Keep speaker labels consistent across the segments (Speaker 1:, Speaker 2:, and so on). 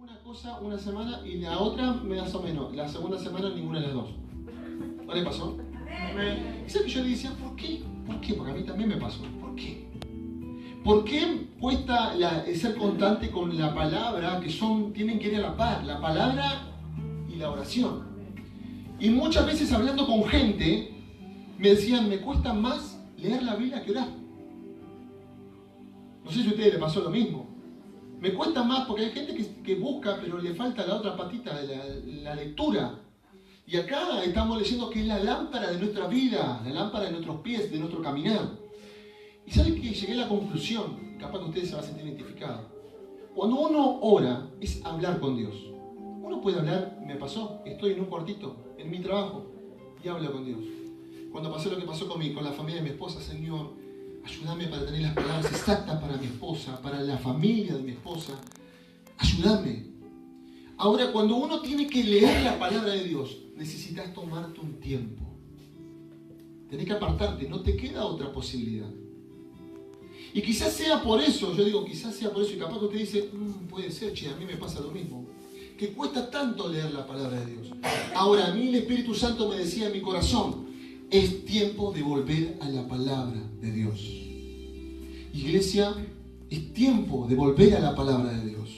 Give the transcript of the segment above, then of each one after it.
Speaker 1: Una cosa una semana y la otra más o menos. La segunda semana ninguna de las dos. ¿No le pasó? ¿Sabes que yo le decía, ¿por qué? ¿Por qué? Porque a mí también me pasó. ¿Por qué? ¿Por qué cuesta ser constante con la palabra que tienen que ir a la par? La palabra y la oración. Y muchas veces hablando con gente, me decían, me cuesta más leer la Biblia que orar. No sé si a ustedes les pasó lo mismo. Me cuesta más porque hay gente que busca, pero le falta la otra patita de la lectura. Y acá estamos leyendo que es la lámpara de nuestra vida, la lámpara de nuestros pies, de nuestro caminar. Y ¿saben qué? Llegué a la conclusión, capaz que ustedes se van a sentir identificados. Cuando uno ora, es hablar con Dios. Uno puede hablar, me pasó, estoy en un cuartito, en mi trabajo, y hablo con Dios. Cuando pasó lo que pasó con la familia de mi esposa, Señor, ayúdame para tener las palabras exactas para mi esposa, para la familia de mi esposa. Ayúdame. Ahora, cuando uno tiene que leer la palabra de Dios, necesitas tomarte un tiempo. Tenés que apartarte, no te queda otra posibilidad. Y quizás sea por eso, yo digo, quizás sea por eso, y capaz que usted dice, puede ser, che, a mí me pasa lo mismo, que cuesta tanto leer la palabra de Dios. Ahora, a mí el Espíritu Santo me decía en mi corazón, es tiempo de volver a la palabra de Dios. Iglesia, es tiempo de volver a la palabra de Dios.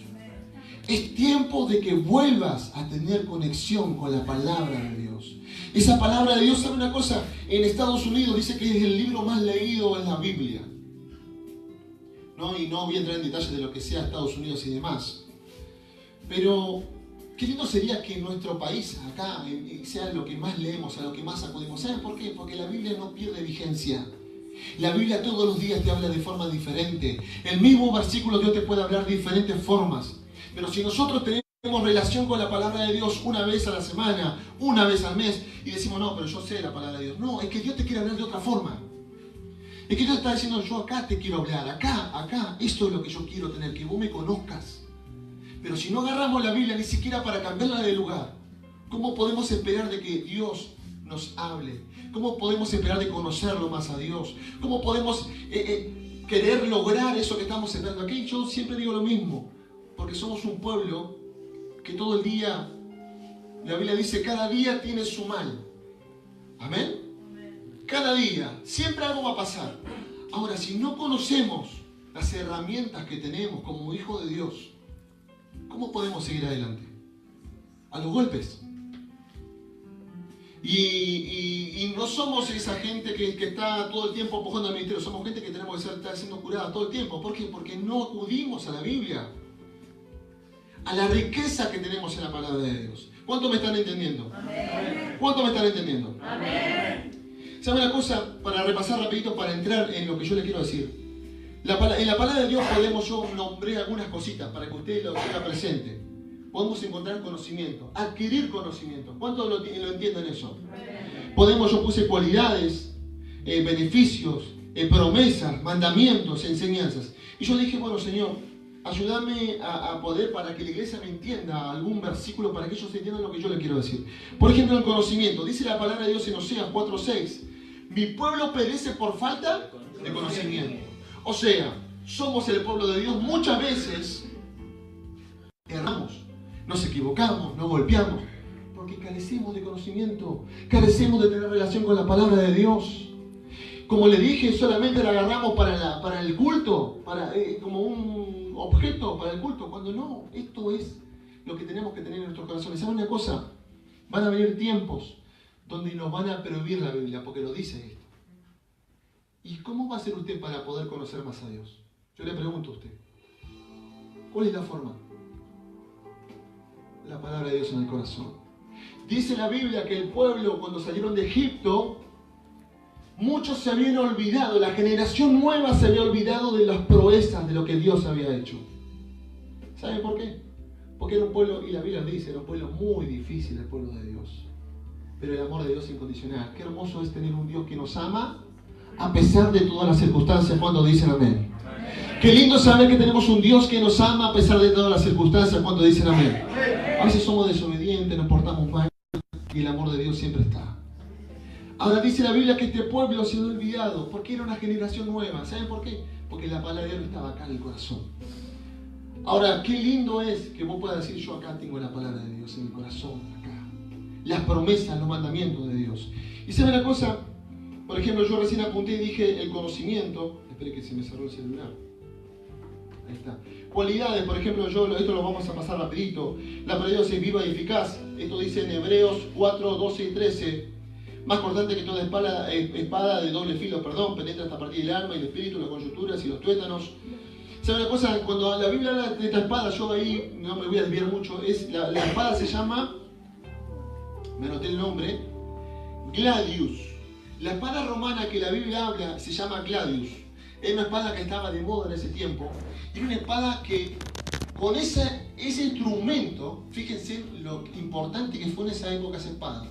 Speaker 1: Es tiempo de que vuelvas a tener conexión con la palabra de Dios. Esa palabra de Dios, ¿sabe una cosa? En Estados Unidos dice que es el libro más leído en la Biblia. Y no voy a entrar en detalles de lo que sea Estados Unidos y demás. Pero qué lindo sería que en nuestro país, acá, sea lo que más leemos, a lo que más acudimos. ¿Saben por qué? Porque la Biblia no pierde vigencia. La Biblia todos los días te habla de forma diferente. El mismo versículo Dios te puede hablar de diferentes formas. Pero si nosotros tenemos relación con la palabra de Dios una vez a la semana, una vez al mes, y decimos, no, pero yo sé la palabra de Dios. No, es que Dios te quiere hablar de otra forma. Es que Dios está diciendo, yo acá te quiero hablar, acá, esto es lo que yo quiero tener, que vos me conozcas. Pero si no agarramos la Biblia ni siquiera para cambiarla de lugar, ¿cómo podemos esperar de que Dios nos hable? ¿Cómo podemos esperar de conocerlo más a Dios? ¿Cómo podemos querer lograr eso que estamos esperando aquí? Yo siempre digo lo mismo, porque somos un pueblo que todo el día, la Biblia dice, cada día tiene su mal. ¿Amén? Cada día, siempre algo va a pasar. Ahora, si no conocemos las herramientas que tenemos como hijos de Dios, ¿cómo podemos seguir adelante? A los golpes. Y no somos esa gente que está todo el tiempo empujando al ministerio. Somos gente que tenemos que estar siendo curada todo el tiempo. ¿Por qué? Porque no acudimos a la Biblia, a la riqueza que tenemos en la palabra de Dios. ¿Cuánto me están entendiendo? Amén. ¿Cuánto me están entendiendo? Amén. ¿Sabe una cosa? Para repasar rapidito, para entrar en lo que yo les quiero decir. En la palabra de Dios yo nombré algunas cositas para que usted lo tenga presente. Podemos encontrar conocimiento, adquirir conocimiento. ¿Cuántos lo entienden eso? Yo puse cualidades, beneficios, promesas, mandamientos, enseñanzas. Y yo dije, bueno, Señor, ayúdame a poder, para que la iglesia me entienda algún versículo, para que ellos entiendan lo que yo les quiero decir. Por ejemplo, el conocimiento. Dice la palabra de Dios en Oseas 4:6. Mi pueblo perece por falta de conocimiento. O sea, somos el pueblo de Dios. Muchas veces erramos, nos equivocamos, nos golpeamos, porque carecemos de conocimiento, carecemos de tener relación con la palabra de Dios. Como le dije, solamente la agarramos para el culto, como un objeto para el culto, cuando no, esto es lo que tenemos que tener en nuestros corazones. ¿Saben una cosa? Van a venir tiempos donde nos van a prohibir la Biblia, porque lo dice esto. ¿Y cómo va a ser usted para poder conocer más a Dios? Yo le pregunto a usted, ¿cuál es la forma? La palabra de Dios en el corazón. Dice la Biblia que el pueblo, cuando salieron de Egipto, muchos se habían olvidado, la generación nueva se había olvidado de las proezas de lo que Dios había hecho. ¿Saben por qué? Porque era un pueblo, y la Biblia dice, era un pueblo muy difícil, el pueblo de Dios. Pero el amor de Dios es incondicional. Qué hermoso es tener un Dios que nos ama a pesar de todas las circunstancias. ¿Cuántos dicen amén? Qué lindo saber que tenemos un Dios que nos ama a pesar de todas las circunstancias. ¿Cuántos dicen amén? A veces somos desobedientes, nos portamos mal, y el amor de Dios siempre está. Ahora dice la Biblia que este pueblo se había olvidado, porque era una generación nueva. ¿Saben por qué? Porque la palabra de Dios estaba acá en el corazón. Ahora, qué lindo es que vos puedas decir, yo acá tengo la palabra de Dios en mi corazón, acá. Las promesas, los mandamientos de Dios. Y sabe una cosa, por ejemplo, yo recién apunté y dije el conocimiento. Espere que se me cerró el celular. Ahí está. Cualidades, por ejemplo, esto lo vamos a pasar rapidito. La palabra de Dios es viva y eficaz. Esto dice en Hebreos 4, 12 y 13. Más cortante que toda espada de doble filo, penetra hasta partir del alma y el espíritu, las coyunturas y los tuétanos. ¿Sabe una cosa? Cuando la Biblia habla de esta espada, yo ahí no me voy a desviar mucho, la espada se llama, me anoté el nombre, Gladius. La espada romana que la Biblia habla se llama Gladius. Es una espada que estaba de moda en ese tiempo. Y era una espada que, con ese instrumento, fíjense lo importante que fue en esa época esa espada.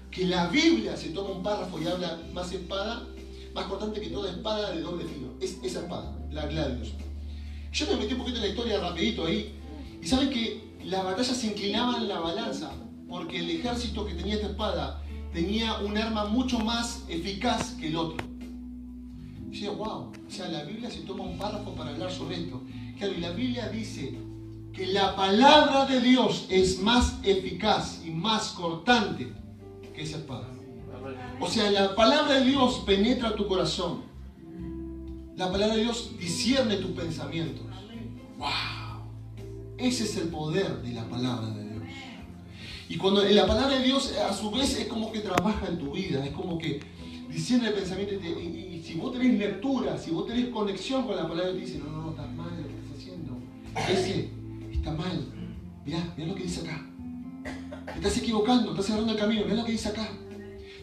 Speaker 1: Que la Biblia se toma un párrafo y habla más espada, más cortante que toda espada de doble filo. Es esa espada, la Gladius. Yo me metí un poquito en la historia rapidito ahí. Y saben que las batallas se inclinaban en la balanza. Porque el ejército que tenía esta espada tenía un arma mucho más eficaz que el otro. Y yo decía, wow, o sea, la Biblia se toma un párrafo para hablar sobre esto. Claro, y la Biblia dice que la palabra de Dios es más eficaz y más cortante que esa espada. O sea, la palabra de Dios penetra tu corazón. La palabra de Dios discierne tus pensamientos. ¡Wow! Ese es el poder de la palabra de Dios. Y cuando la palabra de Dios a su vez es como que trabaja en tu vida, es como que discierne el pensamiento y si vos tenés lectura, si vos tenés conexión con la palabra, te dice, no, estás mal lo que estás haciendo. Ese está mal. Mirá lo que dice acá. Te estás equivocando, estás cerrando el camino, mirá lo que dice acá.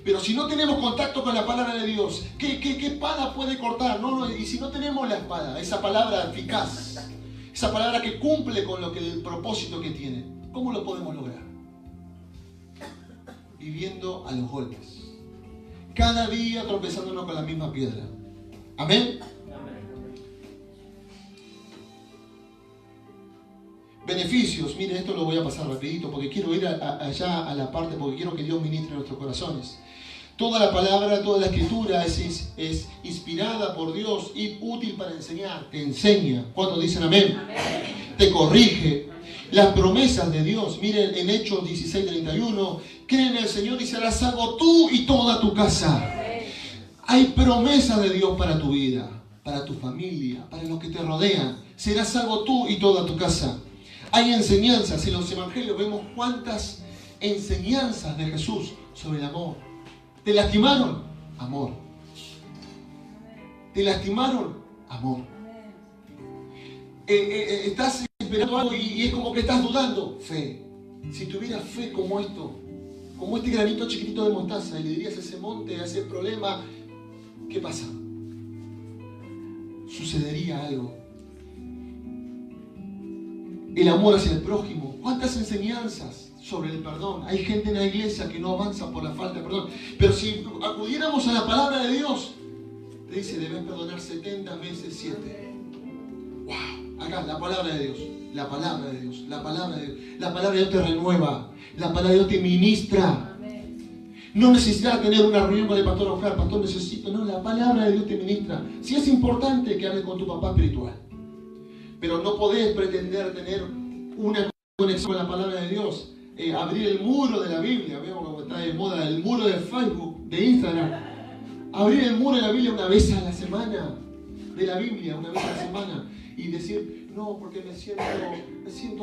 Speaker 1: Pero si no tenemos contacto con la palabra de Dios, ¿qué espada puede cortar? Y si no tenemos la espada, esa palabra eficaz, esa palabra que cumple con el propósito que tiene, ¿cómo lo podemos lograr? Viviendo a los golpes. Cada día tropezándonos con la misma piedra. ¿Amén? Beneficios, miren, esto lo voy a pasar rapidito porque quiero ir allá a la parte, porque quiero que Dios ministre nuestros corazones. Toda la palabra, toda la escritura es inspirada por Dios y útil para enseñar. Te enseña. ¿Cuántos dicen amén? Amén. Te corrige. Las promesas de Dios, miren en Hechos 16:31, cree en el Señor y serás salvo tú y toda tu casa. Hay promesas de Dios para tu vida, para tu familia, para los que te rodean. Serás salvo tú y toda tu casa. Hay enseñanzas, en los evangelios vemos cuántas enseñanzas de Jesús sobre el amor. ¿Te lastimaron? Amor. ¿Te lastimaron? Amor. Estás esperando algo y es como que estás dudando. Fe. Si tuvieras fe como esto, como este granito chiquitito de mostaza, y le dirías a ese monte, a ese problema, ¿qué pasa? Sucedería algo. El amor hacia el prójimo. ¿Cuántas enseñanzas sobre el perdón? Hay gente en la iglesia que no avanza por la falta de perdón. Pero si acudiéramos a la palabra de Dios, te dice, debes perdonar 70 veces 7. ¡Wow! Acá, la palabra de Dios. La palabra de Dios. La palabra de Dios. La palabra de Dios te renueva. La palabra de Dios te ministra. No necesitas tener una reunión con el pastor Oscar. Pastor, necesito. No, la palabra de Dios te ministra. Sí es importante que hables con tu papá espiritual. Pero no podés pretender tener una conexión con la palabra de Dios. Abrir el muro de la Biblia. Vemos cómo está de moda el muro de Facebook, de Instagram. Abrir el muro de la Biblia una vez a la semana. De la Biblia, una vez a la semana. Y decir, no, porque me siento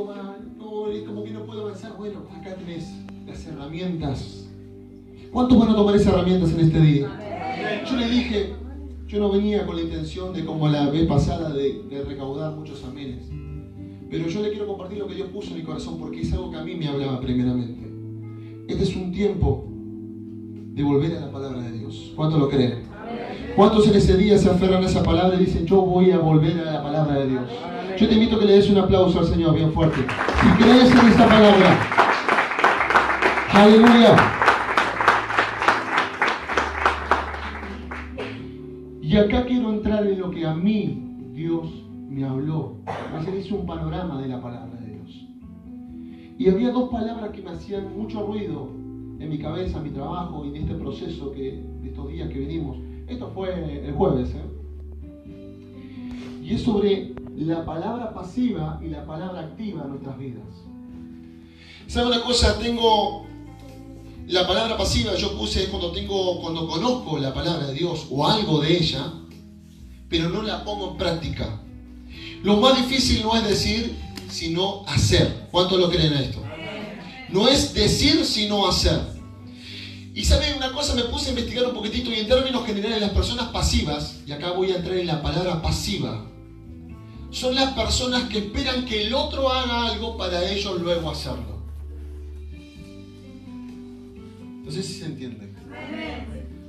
Speaker 1: mal. No, es como que no puedo avanzar. Bueno, acá tenés las herramientas. ¿Cuántos van a tomar esas herramientas en este día? Yo le dije, yo no venía con la intención de, como la vez pasada, de recaudar muchos amenes. Pero yo le quiero compartir lo que Dios puso en mi corazón porque es algo que a mí me hablaba primeramente. Este es un tiempo de volver a la palabra de Dios. ¿Cuántos lo creen? ¿Cuántos en ese día se aferran a esa palabra y dicen, yo voy a volver a la palabra de Dios? Yo te invito a que le des un aplauso al Señor bien fuerte. Si crees en esta palabra. ¡Aleluya! Y acá quiero entrar en lo que a mí Dios me habló. Me hizo un panorama de la palabra de Dios. Y había dos palabras que me hacían mucho ruido en mi cabeza, en mi trabajo y en este proceso de estos días que venimos. Esto fue el jueves. Y es sobre la palabra pasiva y la palabra activa en nuestras vidas. ¿Sabe una cosa? Tengo la palabra pasiva, yo puse cuando conozco la palabra de Dios o algo de ella, pero no la pongo en práctica. Lo más difícil no es decir, sino hacer. ¿Cuántos lo creen a esto? No es decir, sino hacer. Y ¿saben una cosa? Me puse a investigar un poquitito y en términos generales las personas pasivas, y acá voy a entrar en la palabra pasiva, son las personas que esperan que el otro haga algo para ellos luego hacerlo. No sé si se entiende.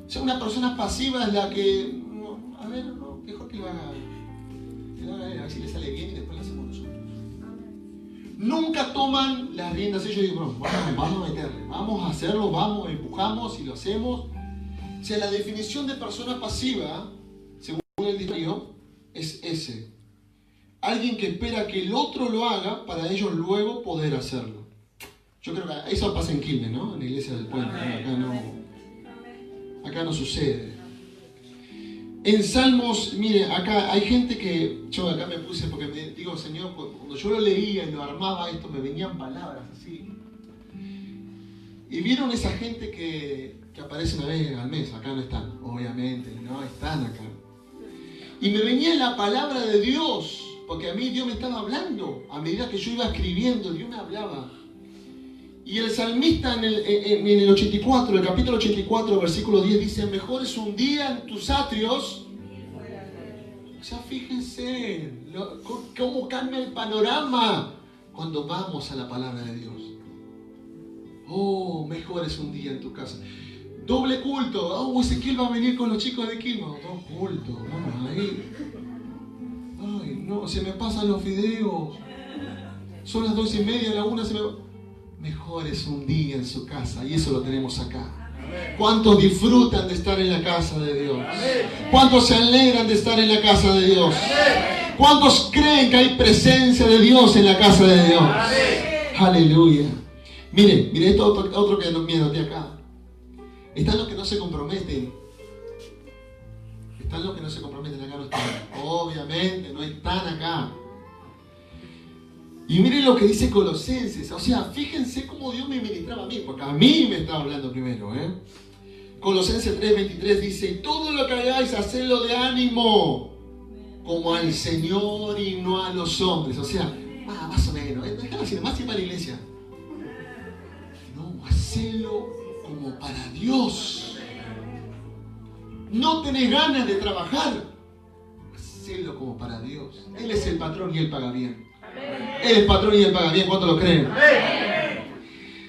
Speaker 1: O sea, una persona pasiva es la que, a ver, no, mejor que lo haga él, a ver si le sale bien y después lo hacemos nosotros. Nunca toman las riendas ellos y dicen, vamos a meterle, vamos a hacerlo, vamos, empujamos y lo hacemos. O sea, la definición de persona pasiva, según el diccionario, es ese. Alguien que espera que el otro lo haga para ellos luego poder hacerlo. Yo creo que eso pasa en Quilmes, ¿no? En la iglesia del puente. Acá no sucede. En Salmos, mire, acá hay gente que, yo acá me puse porque me digo, Señor, cuando yo lo leía y lo armaba esto, me venían palabras así. Y vieron esa gente que aparece una vez al mes, acá no están, obviamente, no están acá. Y me venía la palabra de Dios, porque a mí Dios me estaba hablando, a medida que yo iba escribiendo, Dios me hablaba. Y el salmista en el 84, el capítulo 84, versículo 10 dice, mejor es un día en tus atrios. O sea, fíjense cómo cambia el panorama cuando vamos a la palabra de Dios. Oh, mejor es un día en tu casa. Doble culto. Oh, Ezequiel va a venir con los chicos de Quilmes. Dos cultos, vamos ahí. Ay, no, se me pasan los videos. Son las 2:30, la 1 se me... Mejor es un día en su casa, y eso lo tenemos acá. ¿Cuántos disfrutan de estar en la casa de Dios? ¿Cuántos se alegran de estar en la casa de Dios? ¿Cuántos creen que hay presencia de Dios en la casa de Dios? Aleluya. Mire esto otro que nos miedo de acá. Están los que no se comprometen. Están los que no se comprometen, acá no están. Obviamente no están acá. Y miren lo que dice Colosenses. O sea, fíjense cómo Dios me ministraba a mí, porque a mí me estaba hablando primero. Colosenses 3:23 dice, todo lo que hagáis, hacedlo de ánimo, como al Señor y no a los hombres. O sea, más o menos. Déjalo así, más siempre a la iglesia. No, hacedlo como para Dios. No tenés ganas de trabajar. Hacedlo como para Dios. Él es el patrón y Él paga bien. Él es patrón y Él paga bien. ¿Cuánto lo creen?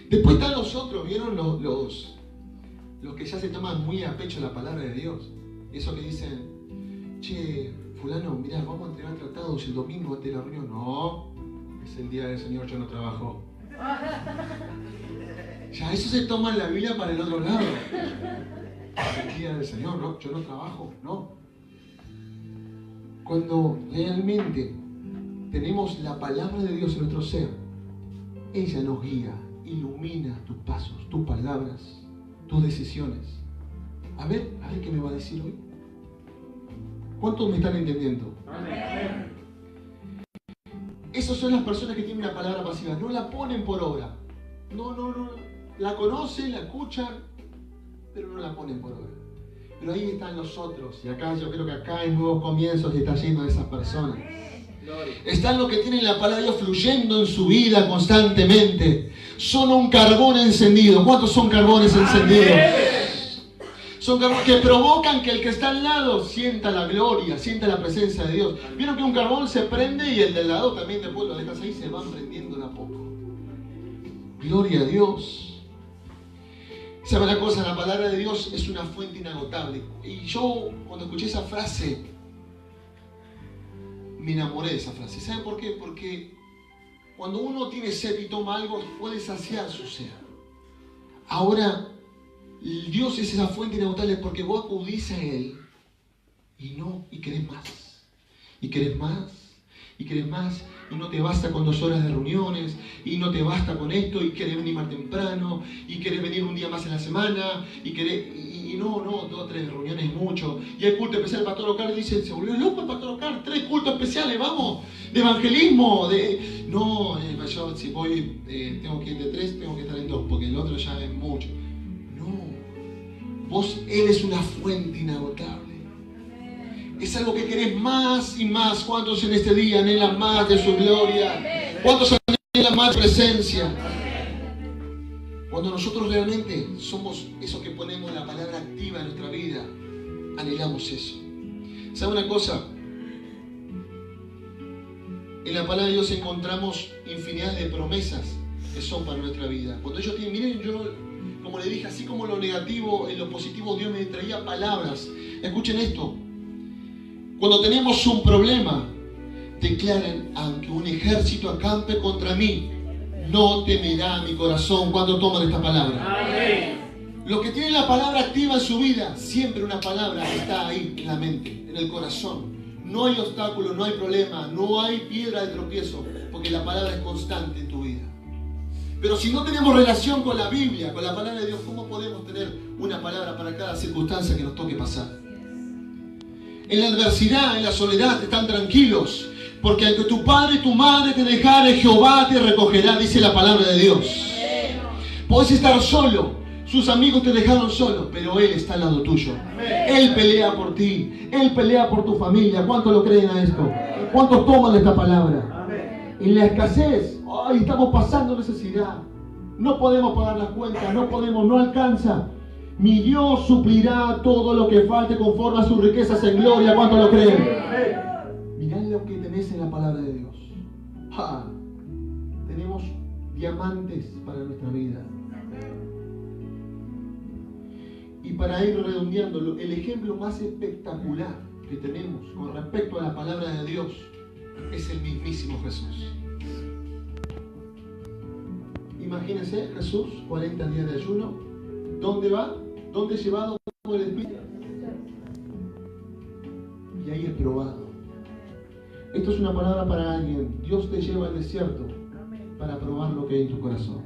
Speaker 1: Después están los otros, ¿vieron? Los que ya se toman muy a pecho la palabra de Dios. Eso que dicen, che, fulano, mirá, vamos a entregar tratados el domingo antes de la reunión. No, es el día del Señor, yo no trabajo. Ya eso se toma en la Biblia para el otro lado. Es el día del Señor, no, yo no trabajo, no. Cuando realmente tenemos la palabra de Dios en nuestro ser, ella nos guía, ilumina tus pasos, tus palabras, tus decisiones. A ver qué me va a decir hoy. ¿Cuántos me están entendiendo? Amén. Esas son las personas que tienen una palabra pasiva, no la ponen por obra. No, la conocen, la escuchan, pero no la ponen por obra. Pero ahí están los otros, y acá yo creo que acá hay nuevos comienzos y está lleno de esas personas. Están los que tienen la palabra de Dios fluyendo en su vida constantemente. Son un carbón encendido. ¿Cuántos son carbones encendidos? Son carbones que provocan que el que está al lado sienta la gloria, sienta la presencia de Dios. Vieron que un carbón se prende y el del lado también, después lo dejas ahí, se van prendiendo de a poco. Gloria a Dios. ¿Sabe una cosa? La palabra de Dios es una fuente inagotable. Y yo, cuando escuché esa frase, me enamoré de esa frase. ¿Saben por qué? Porque cuando uno tiene sed y toma algo, puede saciar su sed. Ahora, Dios es esa fuente inagotable porque vos acudís a Él y querés más. Y querés más. y querés más, y no te basta con 2 horas de reuniones, y no te basta con esto, y querés venir más temprano, y querés venir un día más en la semana, y no, 2 o 3 reuniones es mucho. Y hay culto especial, el pastor local dice, se volvió loco el pastor local, 3 cultos especiales, vamos, de evangelismo, no, yo si voy, tengo que ir de 3, tengo que estar en 2, porque el otro ya es mucho. No, Él es una fuente inagotable. Es algo que querés más y más. ¿Cuántos en este día anhelan más de su gloria? ¿Cuántos anhelan más presencia? Cuando nosotros realmente somos esos que ponemos la palabra activa en nuestra vida, anhelamos eso. ¿Sabe una cosa? En la palabra de Dios encontramos infinidad de promesas que son para nuestra vida. Cuando ellos tienen, miren, yo, como le dije, así como lo negativo, en lo positivo Dios me traía palabras. Escuchen esto. Cuando tenemos un problema, declaren, aunque un ejército acampe contra mí, no temerá mi corazón. Cuando toman esta palabra. Amén. Los que tienen la palabra activa en su vida, siempre una palabra está ahí en la mente, en el corazón. No hay obstáculo, no hay problema, no hay piedra de tropiezo, porque la palabra es constante en tu vida. Pero si no tenemos relación con la Biblia, con la palabra de Dios, ¿cómo podemos tener una palabra para cada circunstancia que nos toque pasar? En la adversidad, en la soledad, están tranquilos, porque aunque tu padre y tu madre te dejaren, Jehová te recogerá, dice la palabra de Dios. Podés estar solo, sus amigos te dejaron solo, pero Él está al lado tuyo. Él pelea por ti, Él pelea por tu familia. ¿Cuántos lo creen a esto? ¿Cuántos toman esta palabra? En la escasez, ay, estamos pasando necesidad, no podemos pagar las cuentas, no alcanza. Mi Dios suplirá todo lo que falte conforme a sus riquezas en gloria. ¿Cuántos lo creen? Mirad lo que tenés en la palabra de Dios. Tenemos diamantes para nuestra vida. Y para ir redondeando, el ejemplo más espectacular que tenemos con respecto a la palabra de Dios es el mismísimo Jesús. Imagínense, Jesús, 40 días de ayuno. ¿Dónde va? ¿Dónde es llevado por el Espíritu? Y ahí es probado. Esto es una palabra para alguien. Dios te lleva al desierto para probar lo que hay en tu corazón.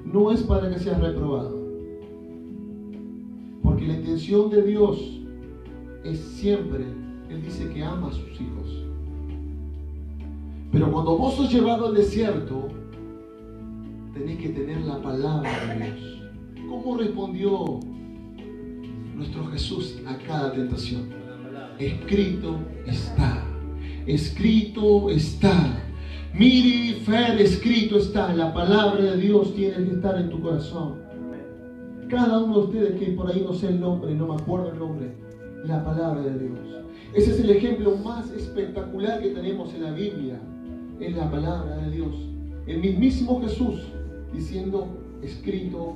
Speaker 1: No es para que seas reprobado. Porque la intención de Dios es siempre, Él dice que ama a sus hijos. Pero cuando vos sos llevado al desierto, tenés que tener la palabra de Dios. ¿Cómo respondió nuestro Jesús a cada tentación? Escrito está. Escrito está. Miri, Fer, escrito está. La palabra de Dios tiene que estar en tu corazón. Cada uno de ustedes que por ahí no sé el nombre, no me acuerdo el nombre, la palabra de Dios. Ese es el ejemplo más espectacular que tenemos en la Biblia. Es la palabra de Dios. El mismísimo Jesús diciendo, escrito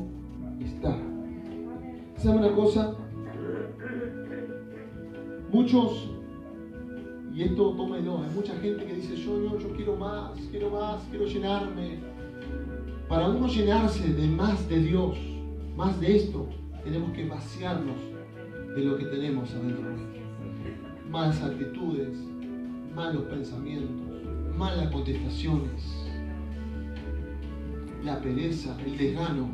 Speaker 1: está. ¿Sabe una cosa? Muchos, y esto tómelo, hay mucha gente que dice, yo quiero más, quiero llenarme. Para uno llenarse de más de Dios, más de esto, tenemos que vaciarnos de lo que tenemos adentro nuestro. Malas actitudes, malos pensamientos, malas contestaciones, la pereza, el desgano.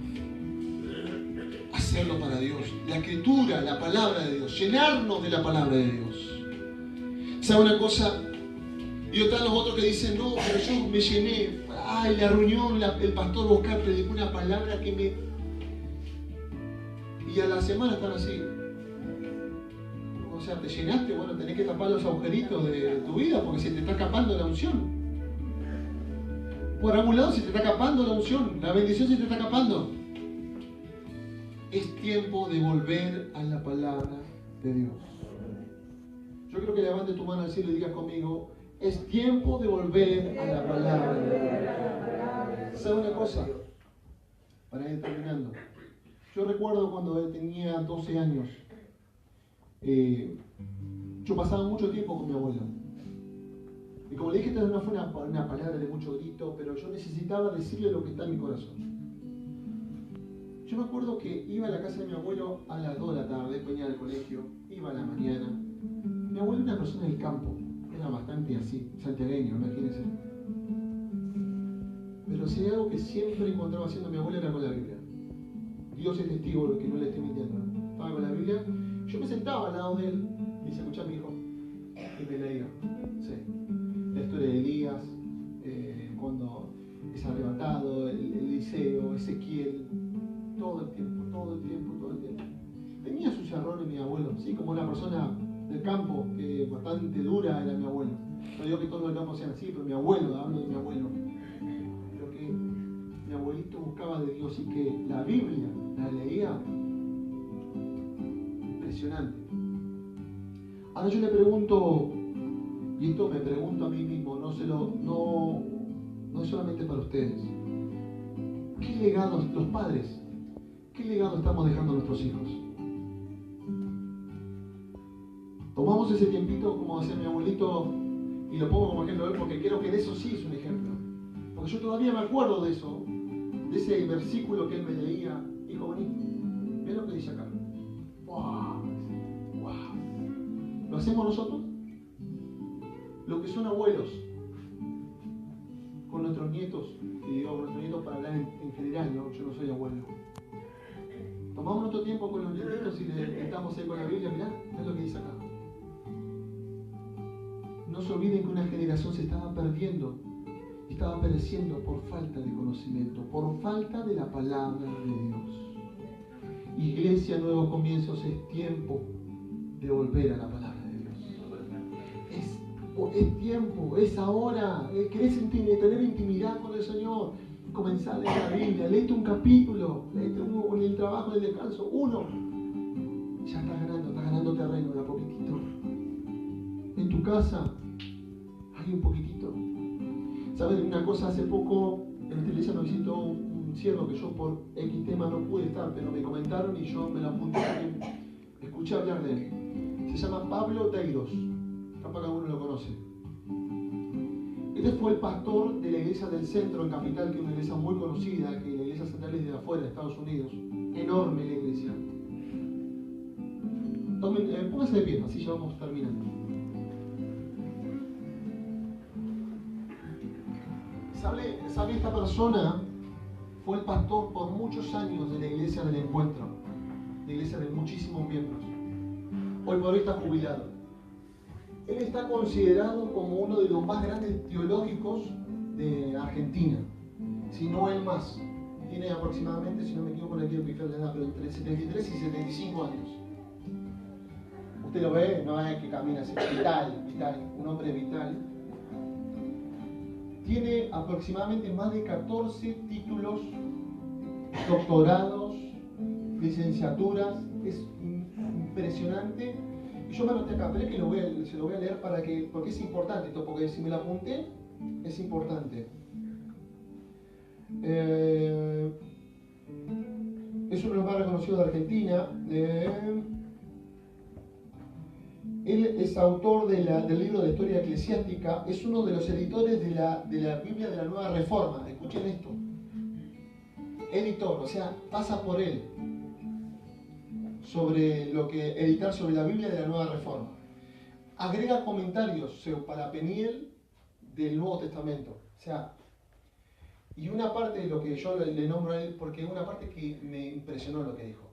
Speaker 1: Hacerlo para Dios, la escritura, la palabra de Dios, llenarnos de la palabra de Dios. ¿Sabe una cosa? Y están los otros que dicen, no, pero yo me llené, ay, la reunión, el pastor Oscar predicó una palabra que me... Y a la semana están así. O sea, te llenaste, bueno, tenés que tapar los agujeritos de tu vida porque se te está escapando la unción. Por algún lado se te está escapando la unción, la bendición se te está escapando. Es tiempo de volver a la palabra de Dios. Yo creo que levante tu mano al cielo y digas conmigo, es tiempo de volver a la palabra de Dios. ¿Sabe una cosa? Para ir terminando. Yo recuerdo cuando tenía 12 años, yo pasaba mucho tiempo con mi abuelo. Y como le dije, esta no fue una palabra de mucho grito, pero yo necesitaba decirle lo que está en mi corazón. Yo me acuerdo que iba a la casa de mi abuelo a las 2 de la tarde, venía del colegio, iba a la mañana. Mi abuelo era una persona del campo, era maneja bastante así, santiagueño, imagínense. Pero si hay algo que siempre encontraba haciendo mi abuela era con la Biblia. Dios es testigo de que no le estoy mintiendo. Estaba con la Biblia, yo me sentaba al lado de él y dice, escuchá mi hijo, y me leía. Sí. La historia de Elías, cuando es arrebatado, el Eliseo, Ezequiel, todo el tiempo. Tenía sus errores mi abuelo, sí, como una persona del campo, que bastante dura era mi abuelo. No digo que todos los campos sean así, pero mi abuelo, hablo de mi abuelo. Pero que mi abuelito buscaba de Dios y que la Biblia la leía. Impresionante. Ahora yo le pregunto, y esto me pregunto a mí mismo, no es solamente para ustedes. ¿Qué legado, los padres, qué legado estamos dejando a nuestros hijos? Tomamos ese tiempito, como decía mi abuelito, y lo pongo como ejemplo de él, porque creo que de eso sí es un ejemplo. Porque yo todavía me acuerdo de eso, de ese versículo que él me leía. Hijo, vení, mirá lo que dice acá. ¡Wow! ¿Lo hacemos nosotros? Los que son abuelos, con nuestros nietos, y digo nuestros nietos para hablar en general, ¿no? Yo no soy abuelo. Tomamos nuestro tiempo con los nietitos y le estamos ahí con la Biblia, mirá lo que dice acá. No se olviden que una generación se estaba perdiendo, estaba pereciendo por falta de conocimiento, por falta de la palabra de Dios. Iglesia, nuevos comienzos, es tiempo de volver a la palabra de Dios. Es tiempo, es ahora. ¿Querés tener intimidad con el Señor? Comenzar a leer la Biblia, léete un capítulo, léete uno en el trabajo, en el descanso, uno. Ya estás ganando terreno de a poquitito. En tu casa hay un poquitito. ¿Saben una cosa? Hace poco en esta iglesia nos visitó un siervo que yo por X tema no pude estar, pero me comentaron y yo me lo apunté porque escuché hablar de él. Se llama Pablo Teiros. Capaz que alguno lo conoce. Este fue el pastor de la iglesia del centro en Capital, que es una iglesia muy conocida, que la iglesia central es de afuera, de Estados Unidos. Enorme la iglesia. Pónganse de pie, así ya vamos terminando. ¿Sabe? Esta persona fue el pastor por muchos años de la iglesia del Encuentro, de iglesia de muchísimos miembros. Hoy por hoy está jubilado. Él está considerado como uno de los más grandes teológicos de Argentina, si no el más. Tiene aproximadamente, si no me equivoco, no quiero pifiar la edad, pero entre 73 y 75 años. Usted lo ve, no es que camina así, vital, un hombre vital. Tiene aproximadamente más de 14 títulos, doctorados, licenciaturas. Es impresionante. Y yo me anoté acá, pero es que se lo voy a leer porque es importante esto, porque si me lo apunté, es importante. Es uno de los más reconocidos de Argentina. Él es autor del libro de Historia Eclesiástica, es uno de los editores de la Biblia de la Nueva Reforma. Escuchen esto. Editor, o sea, pasa por él sobre lo que editar sobre la Biblia de la Nueva Reforma. Agrega comentarios para Peniel del Nuevo Testamento. O sea, y una parte de lo que yo le nombro a él, porque es una parte que me impresionó lo que dijo.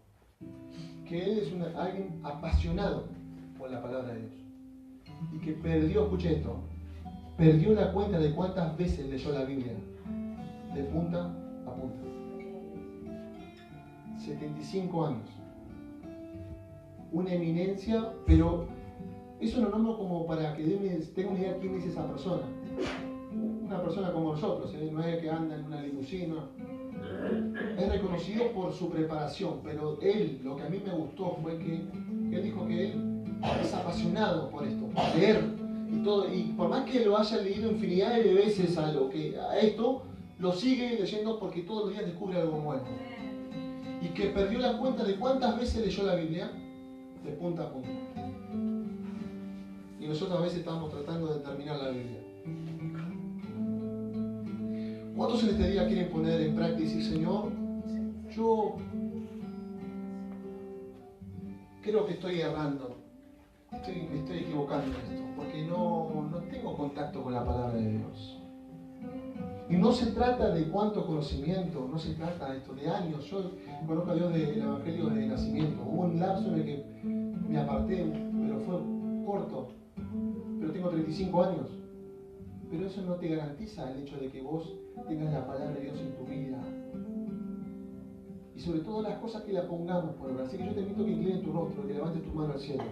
Speaker 1: Que él es alguien apasionado por la palabra de Dios. Y que escuche esto, perdió la cuenta de cuántas veces leyó la Biblia, de punta a punta. 75 años. Una eminencia, pero eso lo nombro como para que tenga una idea de quién es esa persona. Una persona como nosotros, no es que anda en una limusina. Es reconocido por su preparación, pero él, lo que a mí me gustó fue que él dijo que él es apasionado por esto, por leer y todo, y por más que lo haya leído infinidad de veces a esto, lo sigue leyendo porque todos los días descubre algo nuevo. Y que perdió la cuenta de cuántas veces leyó la Biblia, de punta a punta. Y nosotros a veces estamos tratando de terminar la Biblia. ¿Cuántos en este día quieren poner en práctica y decir, Señor, yo creo que estoy errando? me estoy equivocando en esto, porque no tengo contacto con la palabra de Dios. Y no se trata de cuánto conocimiento, no se trata de esto, de años. Yo conozco a Dios del Evangelio de nacimiento. Hubo un lapso en el que me aparté, pero fue corto. Pero tengo 35 años. Pero eso no te garantiza el hecho de que vos tengas la palabra de Dios en tu vida. Y sobre todo las cosas que la pongamos por obra. Así que yo te invito a que inclines tu rostro, que levantes tu mano al cielo.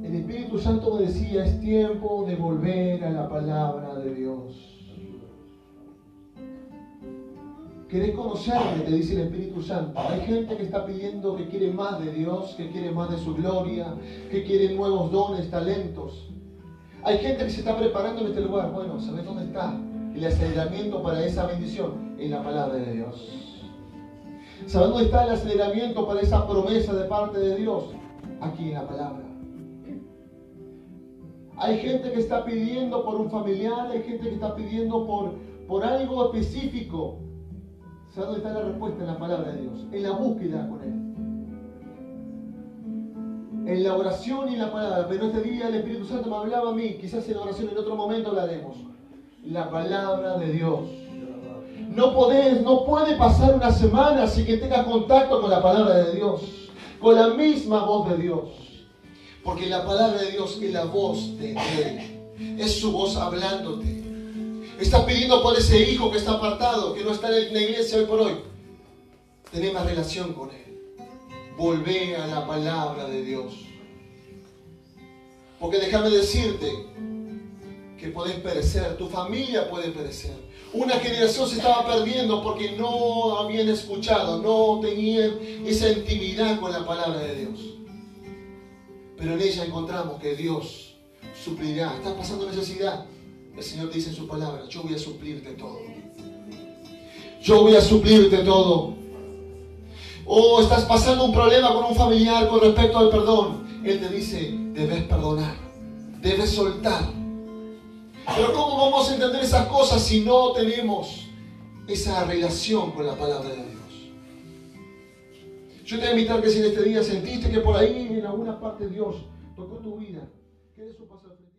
Speaker 1: El Espíritu Santo me decía, es tiempo de volver a la palabra de Dios. ¿Querés conocerme? Te dice el Espíritu Santo. Hay gente que está pidiendo que quiere más de Dios, que quiere más de su gloria, que quiere nuevos dones, talentos. Hay gente que se está preparando en este lugar. Bueno, ¿sabes dónde está el aceleramiento para esa bendición? En la palabra de Dios. ¿Sabes dónde está el aceleramiento para esa promesa de parte de Dios? Aquí en la palabra. Hay gente que está pidiendo por un familiar, hay gente que está pidiendo por algo específico. ¿Sabes dónde está la respuesta? En la palabra de Dios, en la búsqueda con Él. En la oración y en la palabra. Pero este día el Espíritu Santo me hablaba a mí, quizás en la oración en otro momento hablaremos. La palabra de Dios. No puede pasar una semana sin que tengas contacto con la palabra de Dios, con la misma voz de Dios. Porque la palabra de Dios es la voz de Él. Es su voz hablándote. Estás pidiendo por ese hijo que está apartado, que no está en la iglesia hoy por hoy. Tené más relación con Él. Volvé a la palabra de Dios. Porque déjame decirte que podés perecer, tu familia puede perecer. Una generación se estaba perdiendo porque no habían escuchado, no tenían esa intimidad con la palabra de Dios. Pero en ella encontramos que Dios suplirá. Estás pasando necesidad. El Señor dice en su palabra, yo voy a suplirte todo. Yo voy a suplirte todo. O estás pasando un problema con un familiar con respecto al perdón. Él te dice, debes perdonar, debes soltar. Pero ¿cómo vamos a entender esas cosas si no tenemos esa relación con la palabra de Dios? Yo te voy a invitar que si en este día sentiste que por ahí en alguna parte Dios tocó tu vida, que de eso pasa al frente.